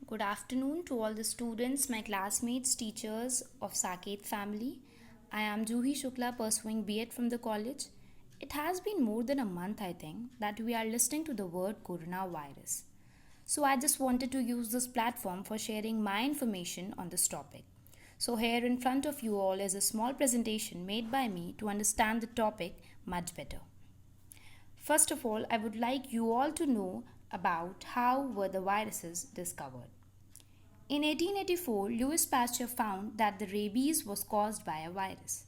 Good afternoon to all the students, my classmates, teachers of Saket family. I am Juhi Shukla pursuing B.Ed from the college. It has been more than a month, I think, that we are listening to the word coronavirus. So I just wanted to use this platform for sharing my information on this topic. So here in front of you all is a small presentation made by me to understand the topic much better. First of all, I would like you all to know about how were the viruses discovered. In 1884, Louis Pasteur found that the rabies was caused by a virus.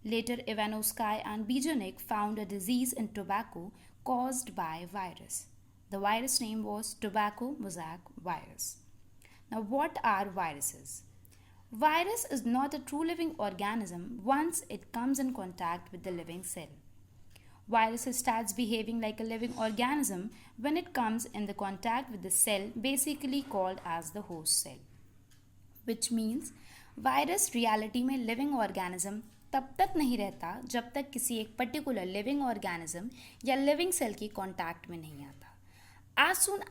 Later, Ivanovsky and Bijanik found a disease in tobacco caused by a virus. The virus name was tobacco mosaic virus. Now, what are viruses? Virus is not a true living organism once it comes in contact with the living cell. Virus starts behaving like a living organism when it comes in the contact with the cell basically called as the host cell. Which means virus reality में living organism तब तक नहीं रहता जब तक किसी एक particular living organism या लिविंग सेल की कांटेक्ट में नहीं आता. As soon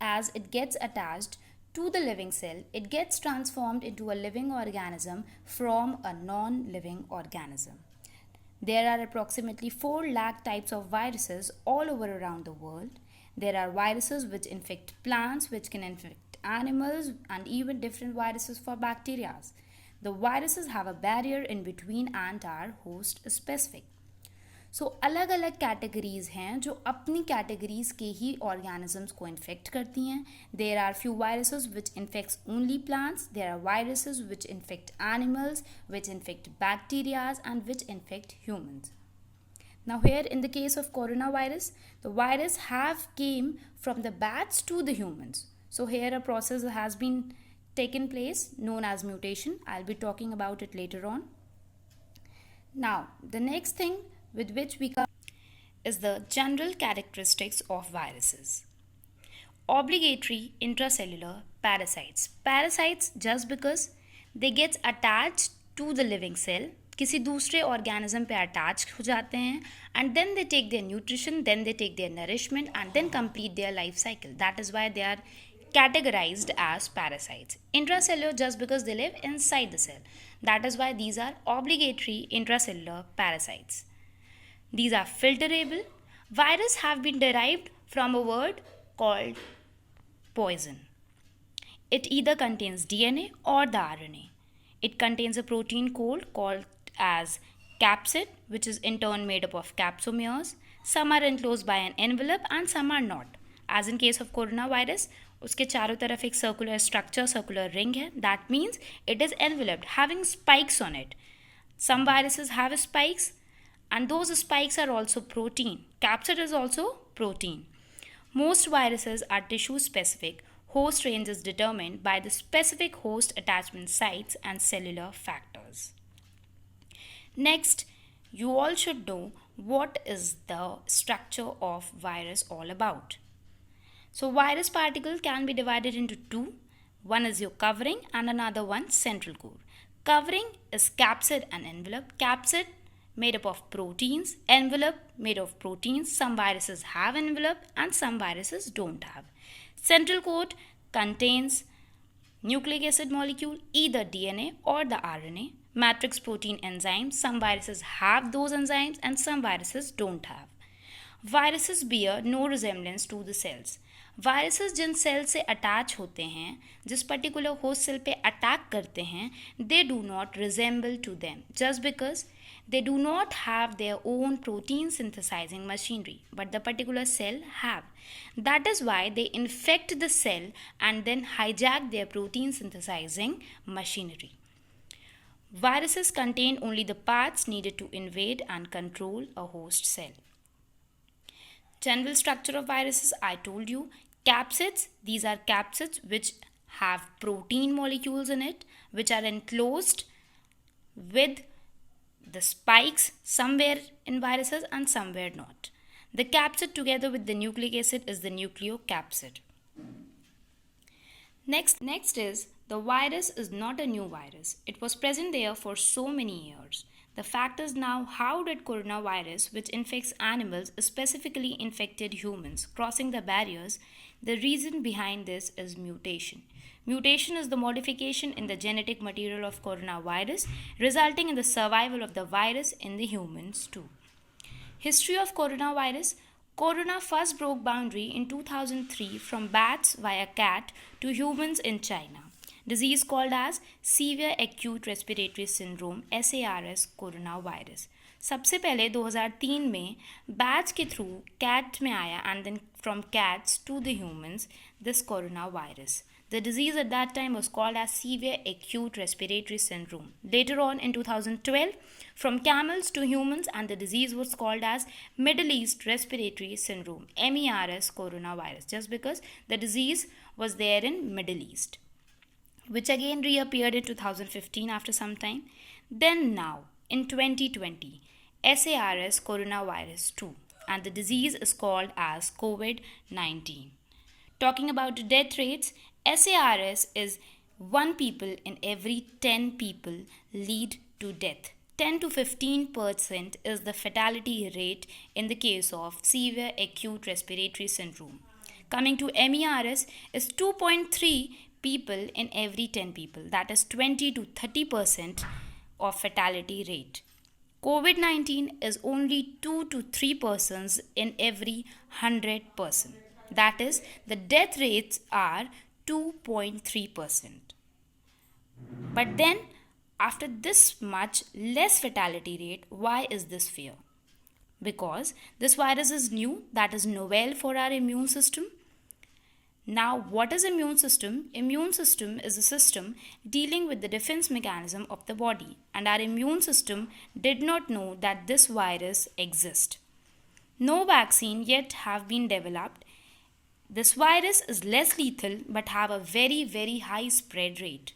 as it gets attached to the living cell, it gets transformed into a living organism from a non-living organism. There are approximately 4 lakh types of viruses all over around the world. There are viruses which infect plants, which can infect animals, and even different viruses for bacteria. The viruses have a barrier in between and are host specific. सो अलग अलग categories हैं जो अपनी categories के ही organisms को infect करती हैं. There are few viruses which infects only plants, there are viruses which infect animals, which infect bacterias and which infect humans. Now here in the case of coronavirus, the virus have came from the bats to the humans. So here a process has been taken place known as mutation. I'll be talking about it later on. Now the next thing with which we come is the general characteristics of viruses. Obligatory intracellular parasites. Parasites just because they get attached to the living cell, किसी दूसरे organism पे attach हो जाते हैं and then they take their nutrition, then they take their nourishment and then complete their life cycle. That is why they are categorized as parasites. Intracellular just because they live inside the cell. That is why these are obligatory intracellular parasites. These are filterable. Viruses have been derived from a word called poison. It either contains DNA or the RNA. It contains a protein called as capsid, which is in turn made up of capsomeres. Some are enclosed by an envelope and some are not. As in case of coronavirus, उसके चारों तरफ एक circular structure, circular ring है. That means it is enveloped having spikes on it. Some viruses have spikes and those spikes are also protein. Capsid is also protein. Most viruses are tissue specific. Host range is determined by the specific host attachment sites and cellular factors. Next, you all should know what is the structure of virus all about. So virus particle can be divided into two. One is your covering and another one central core. Covering is capsid and envelope. Capsid made up of proteins, envelope made of proteins. Some viruses have envelope and some viruses don't have. Central coat contains nucleic acid molecule, either DNA or the RNA, matrix protein enzymes. Some viruses have those enzymes and some viruses don't have. Viruses bear no resemblance to the cells. Viruses जिन cell से attach होते हैं, जिस particular host cell पे attack करते हैं, they do not resemble to them just because they do not have their own protein synthesizing machinery, but the particular cell have. That is why they infect the cell and then hijack their protein synthesizing machinery. Viruses contain only the parts needed to invade and control a host cell. General structure of viruses, I told you. Capsids, these are capsids which have protein molecules in it, which are enclosed with the spikes somewhere in viruses and somewhere not. The capsid together with the nucleic acid is the nucleocapsid. Next is the virus is not a new virus. It was present there for so many years. The fact is now, how did coronavirus, which infects animals, specifically infected humans, crossing the barriers, The reason behind this is mutation. Mutation is the modification in the genetic material of coronavirus, resulting in the survival of the virus in the humans too. History of coronavirus. Corona first broke boundary in 2003 from bats via cat to humans in China. Disease called as Severe Acute Respiratory Syndrome SARS coronavirus. सबसे पहले 2003 में bats के through cat में आया and then from cats to the humans this corona virus. The disease at that time was called as Severe Acute Respiratory Syndrome. Later on in 2012, from camels to humans, and the disease was called as Middle East Respiratory Syndrome, MERS coronavirus, just because the disease was there in Middle East, which again reappeared in 2015 after some time. Then now, in 2020, SARS coronavirus 2, and the disease is called as COVID-19. Talking about death rates, SARS is 1 people in every 10 people lead to death. 10 to 15% is the fatality rate in the case of severe acute respiratory syndrome. Coming to MERS is 2.3 people in every 10 people. That is 20 to 30% of fatality rate. COVID-19 is only 2 to 3 persons in every 100 person. That is, the death rates are 2.3%. But then, after this much less fatality rate, why is this fear? Because this virus is new, that is novel for our immune system. Now, what is immune system? Immune system is a system dealing with the defense mechanism of the body, and our immune system did not know that this virus exists. No vaccine yet have been developed. This virus is less lethal but have a very high spread rate.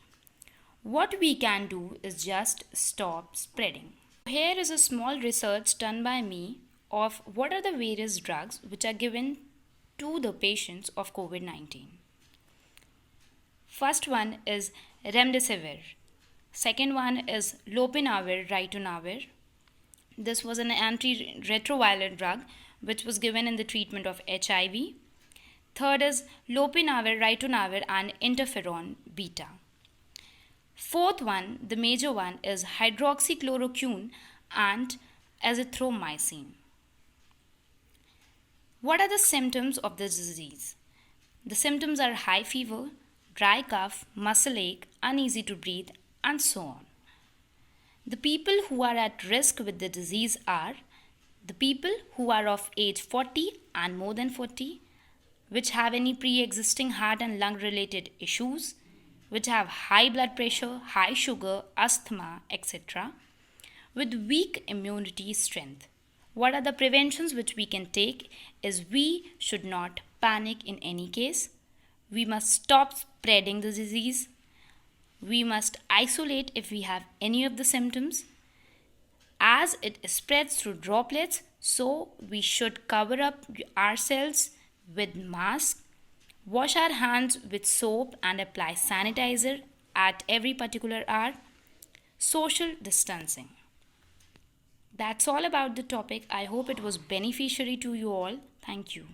What we can do is just stop spreading. Here is a small research done by me of what are the various drugs which are given to the patients of COVID-19. First one is remdesivir. Second one is lopinavir ritonavir. This was an antiretroviral drug which was given in the treatment of HIV. Third is lopinavir ritonavir and interferon beta. Fourth one, the major one, is hydroxychloroquine and azithromycin. What are the symptoms of this disease? The symptoms are high fever, dry cough, muscle ache, uneasy to breathe, and so on. The people who are at risk with the disease are the people who are of age 40 and more than 40, which have any pre-existing heart and lung related issues, which have high blood pressure, high sugar, asthma, etc., with weak immunity strength. What are the preventions which we can take is we should not panic in any case. We must stop spreading the disease. We must isolate if we have any of the symptoms. As it spreads through droplets, so we should cover up ourselves with mask, wash our hands with soap and apply sanitizer at every particular hour, social distancing. That's all about the topic. I hope it was beneficiary to you all. Thank you.